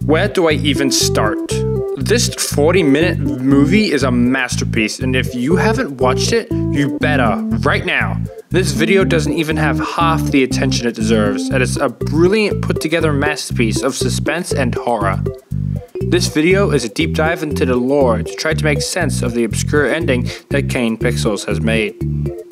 Where do I even start? This 40-minute movie is a masterpiece, and if you haven't watched it, you better, right now. This video doesn't even have half the attention it deserves, and it's a brilliant put-together masterpiece of suspense and horror. This video is a deep dive into the lore to try to make sense of the obscure ending that KANE Pixels has made.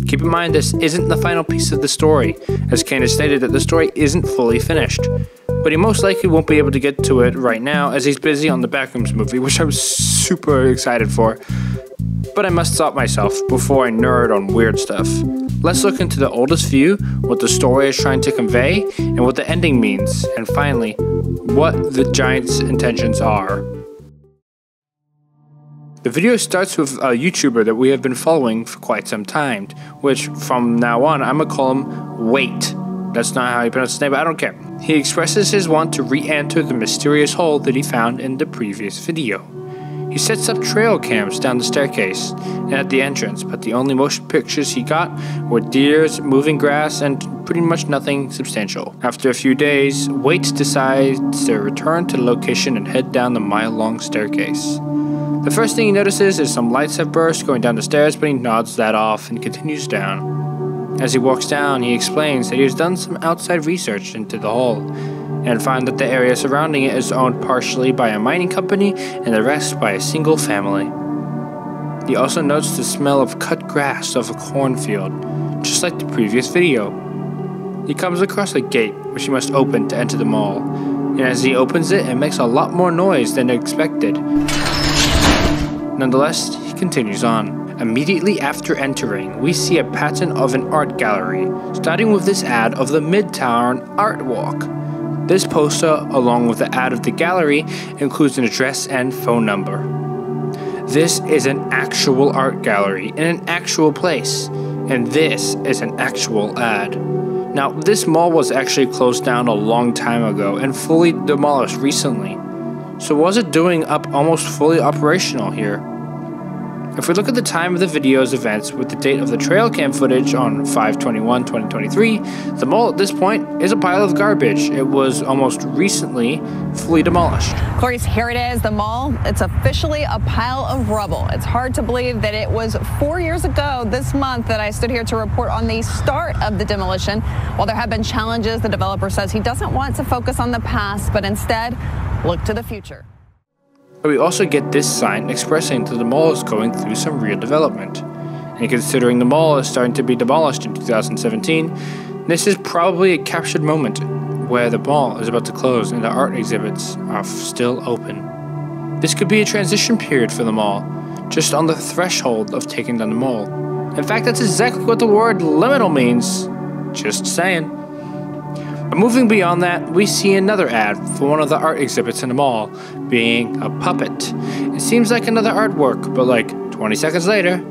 Keep in mind this isn't the final piece of the story, as KANE has stated that the story isn't fully finished. But he most likely won't be able to get to it right now as he's busy on the Backrooms movie, which I'm super excited for. But I must stop myself before I nerd on weird stuff. Let's look into the oldest view, what the story is trying to convey, and what the ending means, and finally, what the Giant's intentions are. The video starts with a YouTuber that we have been following for quite some time, which from now on I'm gonna call him Wait. That's not how you pronounce his name, but I don't care. He expresses his want to re-enter the mysterious hole that he found in the previous video. He sets up trail cams down the staircase and at the entrance, but the only motion pictures he got were deers, moving grass, and pretty much nothing substantial. After a few days, Waits decides to return to the location and head down the mile-long staircase. The first thing he notices is some lights have burst going down the stairs, but he nods that off and continues down. As he walks down, he explains that he has done some outside research into the hole, and found that the area surrounding it is owned partially by a mining company and the rest by a single family. He also notes the smell of cut grass of a cornfield, just like the previous video. He comes across a gate which he must open to enter the mall, and as he opens it, it makes a lot more noise than expected. Nonetheless, he continues on. Immediately after entering, we see a pattern of an art gallery, starting with this ad of the Midtown Art Walk. This poster, along with the ad of the gallery, includes an address and phone number. This is an actual art gallery in an actual place, and this is an actual ad. Now, this mall was actually closed down a long time ago and fully demolished recently. So was it doing up almost fully operational here? If we look at the time of the video's events with the date of the trail cam footage on 5/21/2023, the mall at this point is a pile of garbage. It was almost recently fully demolished. Clarice, here it is, the mall. It's officially a pile of rubble. It's hard to believe that it was 4 years ago this month that I stood here to report on the start of the demolition. While there have been challenges, the developer says he doesn't want to focus on the past, but instead look to the future. But we also get this sign expressing that the mall is going through some real development. And considering the mall is starting to be demolished in 2017, this is probably a captured moment where the mall is about to close and the art exhibits are still open. This could be a transition period for the mall, just on the threshold of taking down the mall. In fact, that's exactly what the word liminal means. Just saying. But moving beyond that, we see another ad for one of the art exhibits in the mall, being a puppet. It seems like another artwork, but like 20 seconds later.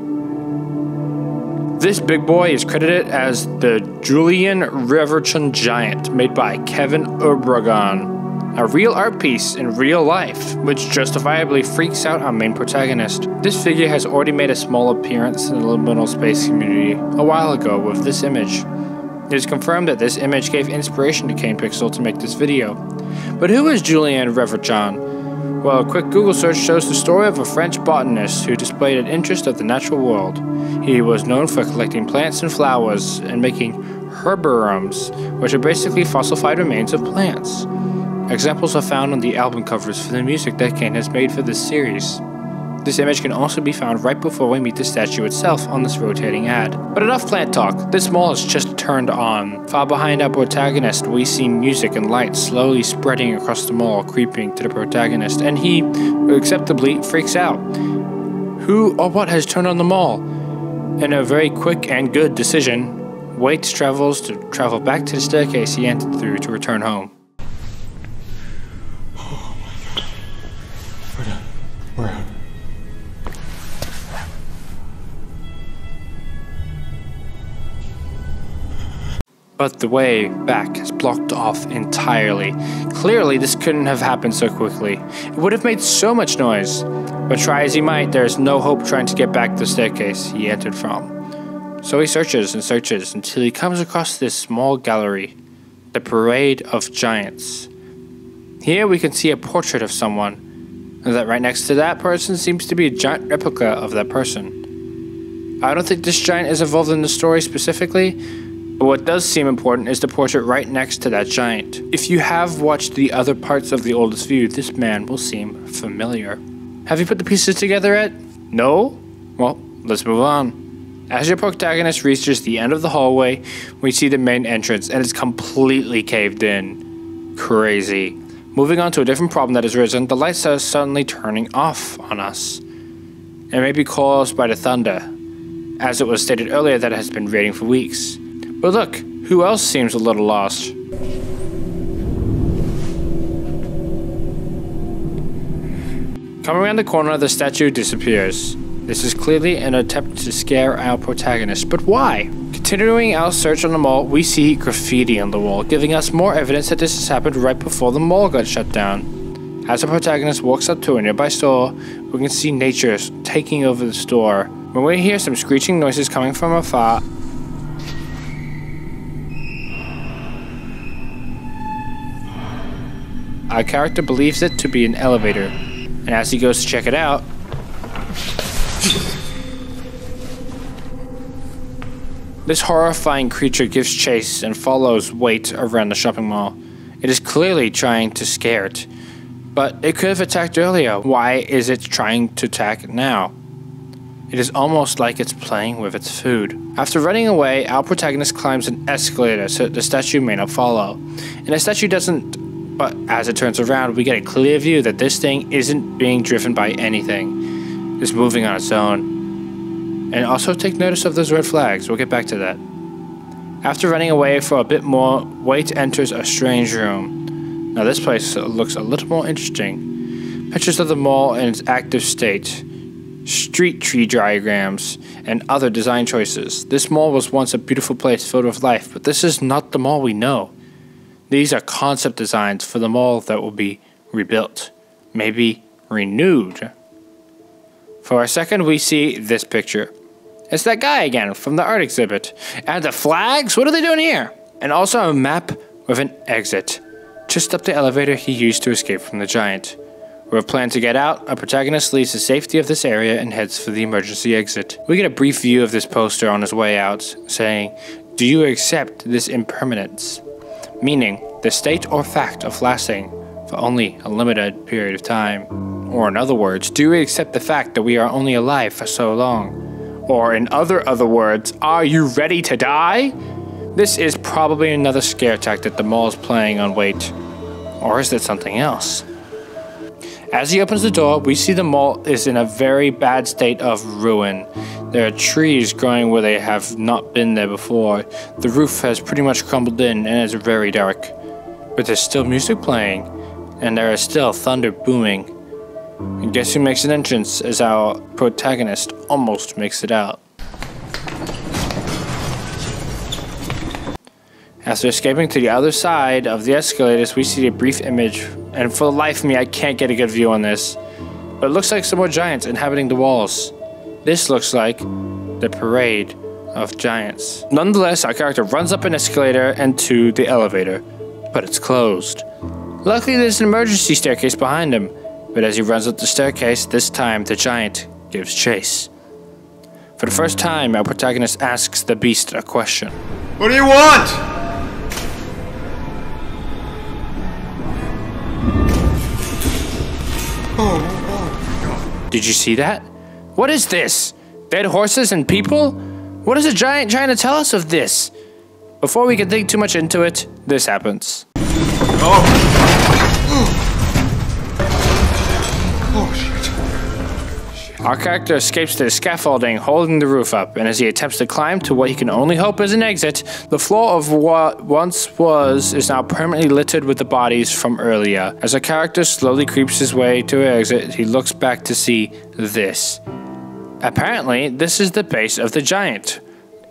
This big boy is credited as the Julian Reverchon Giant, made by Kevin Obregon. A real art piece in real life, which justifiably freaks out our main protagonist. This figure has already made a small appearance in the liminal space community a while ago with this image. It is confirmed that this image gave inspiration to KANE Pixel to make this video. But who is Julien Reverchon? Well, a quick Google search shows the story of a French botanist who displayed an interest of the natural world. He was known for collecting plants and flowers and making herbariums, which are basically fossilified remains of plants. Examples are found on the album covers for the music that KANE has made for this series. This image can also be found right before we meet the statue itself on this rotating ad. But enough plant talk, this mall is just turned on. Far behind our protagonist, we see music and lights slowly spreading across the mall, creeping to the protagonist, and he, acceptably, freaks out. Who or what has turned on the mall? In a very quick and good decision, Waits travels back to the staircase he entered through to return home. Oh my god. We're done. We're out. But the way back is blocked off entirely. Clearly, this couldn't have happened so quickly. It would have made so much noise. But try as he might, there is no hope trying to get back to the staircase he entered from. So he searches and searches until he comes across this small gallery. the Parade of Giants. Here we can see a portrait of someone, and that right next to that person seems to be a giant replica of that person. I don't think this giant is involved in the story specifically, but what does seem important is the portrait right next to that giant. If you have watched the other parts of The Oldest View, this man will seem familiar. Have you put the pieces together yet? No? Well, let's move on. As your protagonist reaches the end of the hallway, we see the main entrance, and it's completely caved in. Crazy. Moving on to a different problem that has risen, the lights are suddenly turning off on us. It may be caused by the thunder, as it was stated earlier that it has been raining for weeks. But look, who else seems a little lost? Coming around the corner, the statue disappears. This is clearly an attempt to scare our protagonist, but why? Continuing our search on the mall, we see graffiti on the wall, giving us more evidence that this has happened right before the mall got shut down. As the protagonist walks up to a nearby store, we can see nature taking over the store. When we hear some screeching noises coming from afar, our character believes it to be an elevator, and as he goes to check it out, this horrifying creature gives chase and follows Wait around the shopping mall. It is clearly trying to scare it, but it could have attacked earlier. Why is it trying to attack now? It is almost like it's playing with its food. After running away, our protagonist climbs an escalator so the statue may not follow. And the statue doesn't, but as it turns around, we get a clear view that this thing isn't being driven by anything. It's moving on its own. And also take notice of those red flags. We'll get back to that. After running away for a bit more, Wait enters a strange room. Now this place looks a little more interesting. Pictures of the mall in its active state, street tree diagrams, and other design choices. This mall was once a beautiful place filled with life, but this is not the mall we know. These are concept designs for the mall that will be rebuilt, maybe renewed. For a second, we see this picture. It's that guy again from the art exhibit. And the flags? What are they doing here? And also a map with an exit. Just up the elevator he used to escape from the giant. With a plan to get out, our protagonist leaves the safety of this area and heads for the emergency exit. We get a brief view of this poster on his way out, saying, "Do you accept this impermanence?" Meaning, the state or fact of lasting for only a limited period of time. Or in other words, do we accept the fact that we are only alive for so long? Or in other words, are you ready to die? This is probably another scare tactic the mall is playing on Wait. Or is it something else? As he opens the door, we see the mall is in a very bad state of ruin. There are trees growing where they have not been there before. The roof has pretty much crumbled in and is very dark. But there's still music playing, and there is still thunder booming. And guess who makes an entrance as our protagonist almost makes it out. After escaping to the other side of the escalators, we see a brief image, and for the life of me, I can't get a good view on this. But it looks like some more giants inhabiting the walls. This looks like the Parade of Giants. Nonetheless, our character runs up an escalator and to the elevator, but it's closed. Luckily, there's an emergency staircase behind him. But as he runs up the staircase, this time the giant gives chase. For the first time, our protagonist asks the beast a question. What do you want? Did you see that? What is this? Dead horses and people? What is a giant trying to tell us of this? Before we can think too much into it, this happens. Our character escapes to the scaffolding holding the roof up, and as he attempts to climb to what he can only hope is an exit, the floor of what once was is now permanently littered with the bodies from earlier. As our character slowly creeps his way to an exit, he looks back to see this. Apparently, this is the base of the giant.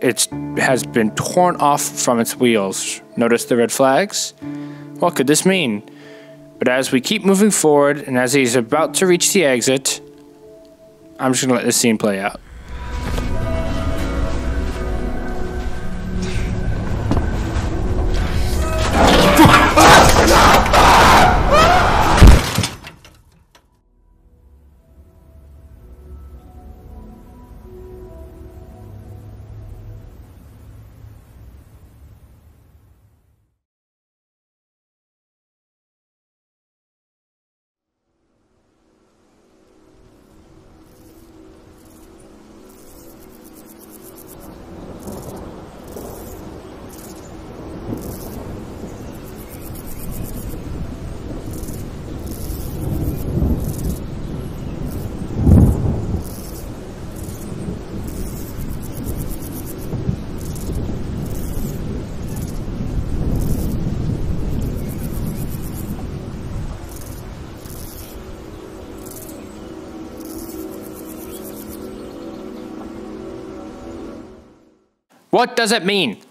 It has been torn off from its wheels. Notice the red flags? What could this mean? But as we keep moving forward, and as he's about to reach the exit, I'm just gonna let this scene play out. What does it mean?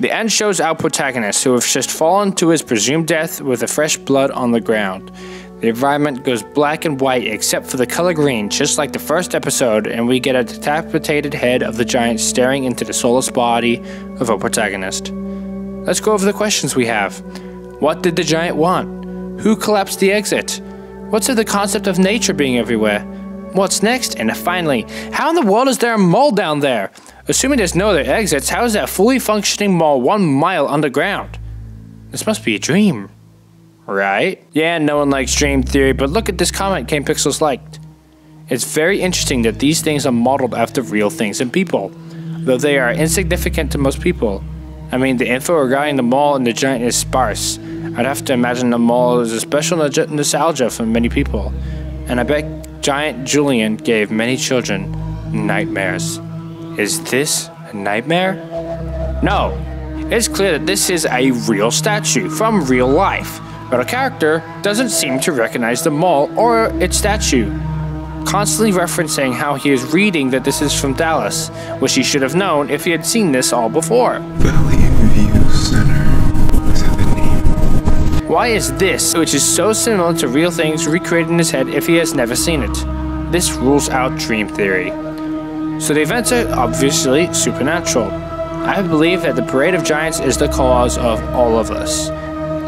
The end shows our protagonist, who has just fallen to his presumed death with the fresh blood on the ground. The environment goes black and white except for the color green, just like the first episode, and we get a decapitated head of the giant staring into the soulless body of our protagonist. Let's go over the questions we have. What did the giant want? Who collapsed the exit? What's with the concept of nature being everywhere? What's next? And finally, how in the world is there a mall down there? Assuming there's no other exits, how is that fully functioning mall 1 mile underground? This must be a dream, right? Yeah, no one likes dream theory, but look at this comment KANE Pixels liked. It's very interesting that these things are modeled after real things and people, though they are insignificant to most people. I mean, the info regarding the mall and the giant is sparse. I'd have to imagine the mall is a special nostalgia for many people, and I bet giant Julian gave many children nightmares. Is this a nightmare? No. It's clear that this is a real statue from real life, but our character doesn't seem to recognize the mall or its statue, constantly referencing how he is reading that this is from Dallas, which he should have known if he had seen this all before. Valley View Center. Is that the name? Why is this, which is so similar to real things, recreated in his head if he has never seen it? This rules out dream theory. So the events are obviously supernatural. I believe that the Parade of Giants is the cause of all of this.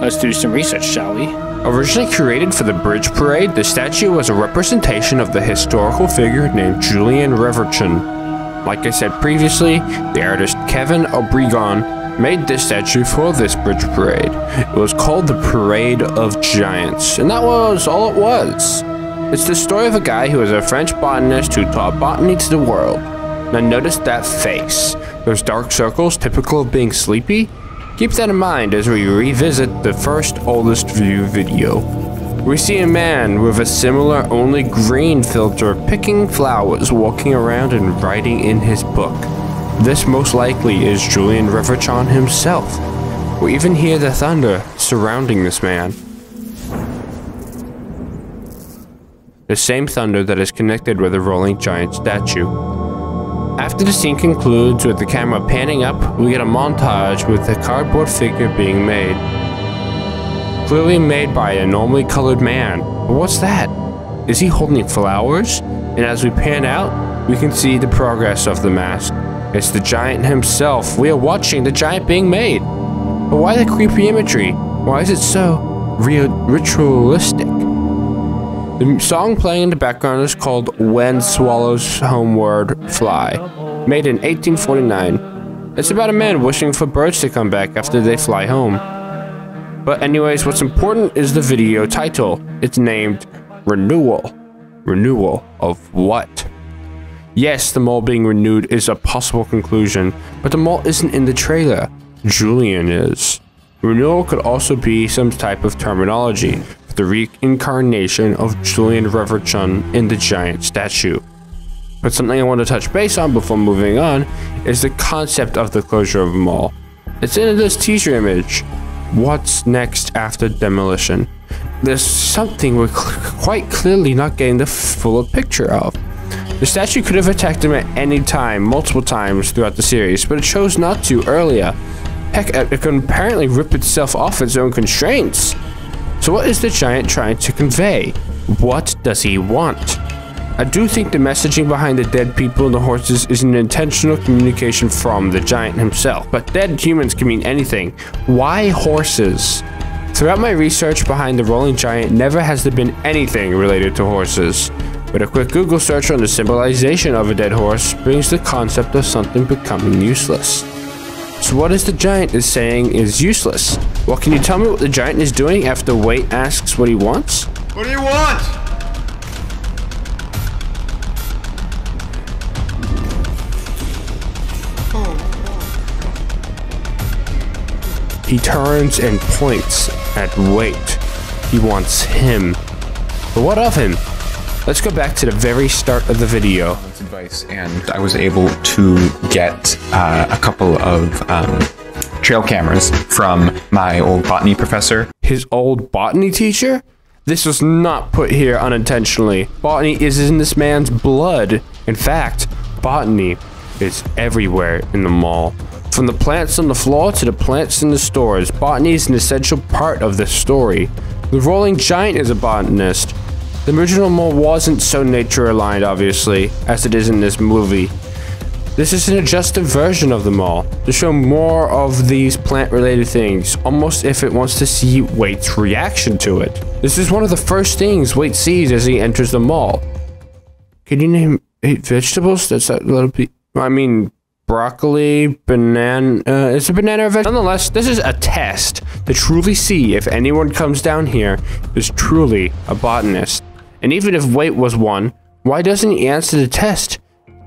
Let's do some research, shall we? Originally created for the Bridge Parade, the statue was a representation of the historical figure named Julian Reverchon. Like I said previously, the artist Kevin Obregon made this statue for this Bridge Parade. It was called the Parade of Giants, and that was all it was. It's the story of a guy who was a French botanist who taught botany to the world. Now notice that face. Those dark circles typical of being sleepy? Keep that in mind as we revisit the first oldest view video. We see a man with a similar only green filter picking flowers, walking around and writing in his book. This most likely is Julian Reverchon himself. We even hear the thunder surrounding this man. The same thunder that is connected with the rolling giant statue. After the scene concludes with the camera panning up, we get a montage with the cardboard figure being made. Clearly made by a normally colored man. But what's that? Is he holding flowers? And as we pan out, we can see the progress of the mask. It's the giant himself. We are watching the giant being made. But why the creepy imagery? Why is it so ritualistic? The song playing in the background is called When Swallows Homeward Fly, made in 1849. It's about a man wishing for birds to come back after they fly home. But anyways, what's important is the video title. It's named Renewal. Renewal of what? Yes, the mall being renewed is a possible conclusion, but the mall isn't in the trailer. Julian is. Renewal could also be some type of terminology, the reincarnation of Julian Reverchon in the giant statue. But something I want to touch base on before moving on is the concept of the closure of a mall. It's in this teaser image. What's next after demolition? There's something we're quite clearly not getting the full picture of. The statue could have attacked him at any time, multiple times throughout the series, but it chose not to earlier. Heck, it can apparently rip itself off its own constraints. So what is the giant trying to convey? What does he want? I do think the messaging behind the dead people and the horses is an intentional communication from the giant himself. But dead humans can mean anything. Why horses? Throughout my research behind the rolling giant, never has there been anything related to horses. But a quick Google search on the symbolization of a dead horse brings the concept of something becoming useless. So what is the giant is saying is useless? Well, can you tell me what the giant is doing after Wait asks what he wants? What do you want? He turns and points at Wait. He wants him. But what of him? Let's go back to the very start of the video. Advice, and I was able to get a couple of trail cameras from my old botany professor. His old botany teacher? This was not put here unintentionally. Botany is in this man's blood. In fact, botany is everywhere in the mall. From the plants on the floor to the plants in the stores, botany is an essential part of this story. The rolling giant is a botanist. The original mole wasn't so nature-aligned, obviously, as it is in this movie. This is an adjusted version of the mall, to show more of these plant-related things, almost if it wants to see Wait's reaction to it. This is one of the first things Wait sees as he enters the mall. Can you name 8 vegetables? That's a little bit... I mean, broccoli, banana... is a banana a vegetable? Nonetheless, this is a test to truly see if anyone comes down here is truly a botanist. And even if Wait was one, why doesn't he answer the test?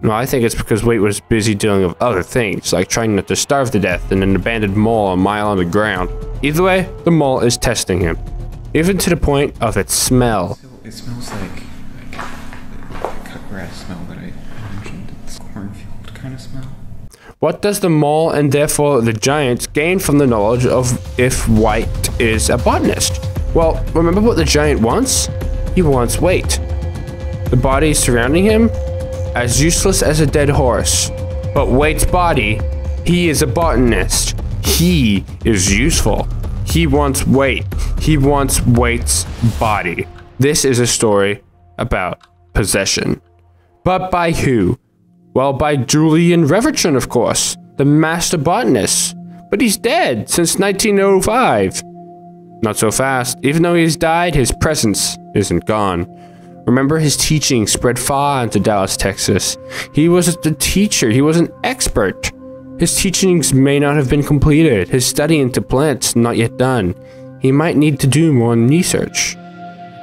No, I think it's because Wait was busy dealing with other things, like trying not to starve to death in an abandoned mall a mile underground. Either way, the mall is testing him, even to the point of its smell. It smells like cut grass smell that I mentioned. It's cornfield kind of smell. What does the mall and therefore the giant gain from the knowledge of if White is a botanist? Well, remember what the giant wants? He wants Wait. The body surrounding him? As useless as a dead horse. But Wait's body, he is a botanist. He is useful. He wants Wait. He wants Wait's body. This is a story about possession. But by who? Well, by Julian Reverchon, of course, the master botanist. But he's dead since 1905. Not so fast. Even though he's died, his presence isn't gone. Remember, his teaching spread far into Dallas, Texas. He was a teacher. He was an expert. His teachings may not have been completed. His study into plants not yet done. He might need to do more research.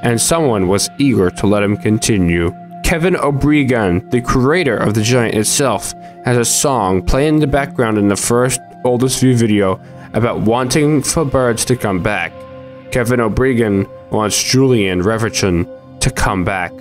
And someone was eager to let him continue. Kevin Obregon, the creator of the giant itself, has a song playing in the background in the first oldest view video about wanting for birds to come back. Kevin Obregon wants Julian Reverchon to come back.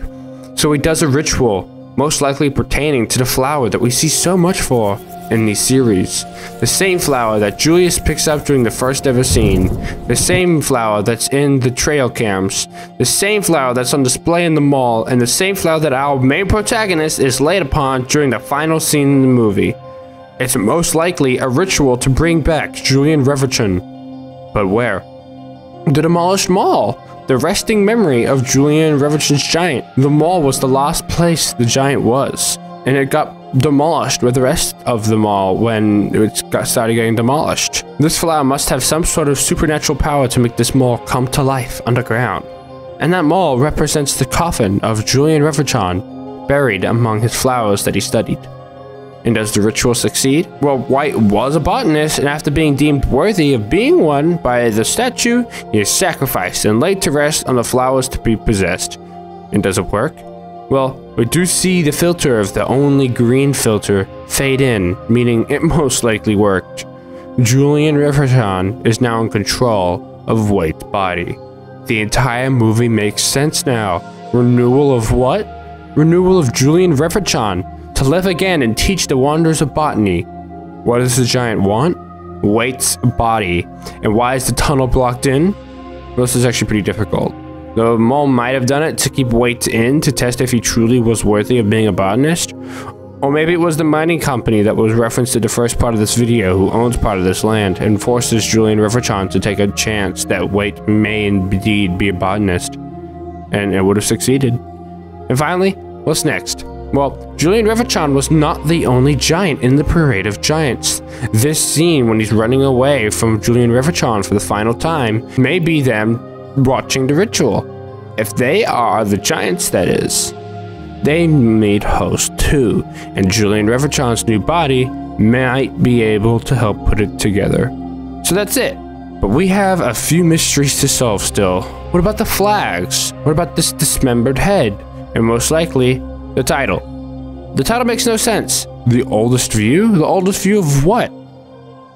So he does a ritual, most likely pertaining to the flower that we see so much for in these series. The same flower that Julius picks up during the first ever scene. The same flower that's in the trail cams. The same flower that's on display in the mall. And the same flower that our main protagonist is laid upon during the final scene in the movie. It's most likely a ritual to bring back Julian Reverchon. But where? The demolished mall. The resting memory of Julian Reverchon's giant. The mall was the last place the giant was, and it got demolished with the rest of the mall when it started getting demolished. This flower must have some sort of supernatural power to make this mall come to life underground. And that mall represents the coffin of Julian Reverchon, buried among his flowers that he studied. And does the ritual succeed? Well, White was a botanist, and after being deemed worthy of being one by the statue, he is sacrificed and laid to rest on the flowers to be possessed. And does it work? Well, we do see the filter of the only green filter fade in, meaning it most likely worked. Julian Reverchon is now in control of White's body. The entire movie makes sense now. Renewal of what? Renewal of Julian Reverchon. To live again and teach the wonders of botany. What does the giant want? Wait's body. And why is the tunnel blocked in? Well, this is actually pretty difficult. The mall might have done it to keep Wait in to test if he truly was worthy of being a botanist. Or maybe it was the mining company that was referenced in the first part of this video who owns part of this land and forces Julian Reverchon to take a chance that Wait may indeed be a botanist. And it would have succeeded. And finally, what's next? Well, Julian Reverchon was not the only giant in the parade of giants. This scene when he's running away from Julian Reverchon for the final time may be them watching the ritual. If they are the giants, that is. They made host too, and Julian Reverchon's new body might be able to help put it together. So that's it. But we have a few mysteries to solve still. What about the flags? What about this dismembered head? And most likely, the title. The title makes no sense. The oldest view? The oldest view of what?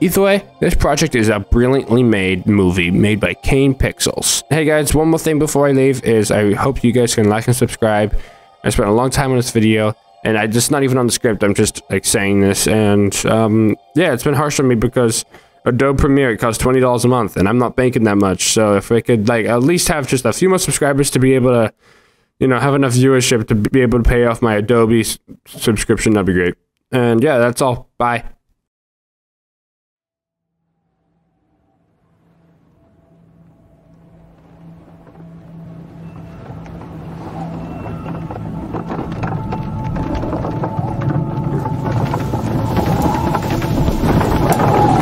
Either way, this project is a brilliantly made movie made by KANE Pixels. Hey guys, one more thing before I leave is I hope you guys can like and subscribe. I spent a long time on this video, and I just not even on the script, I'm just like saying this, and yeah, it's been harsh on me because Adobe Premiere costs $20 a month, and I'm not banking that much, so if I could like at least have just a few more subscribers to be able to, you know, have enough viewership to be able to pay off my Adobe subscription, that'd be great. And yeah, that's all. Bye.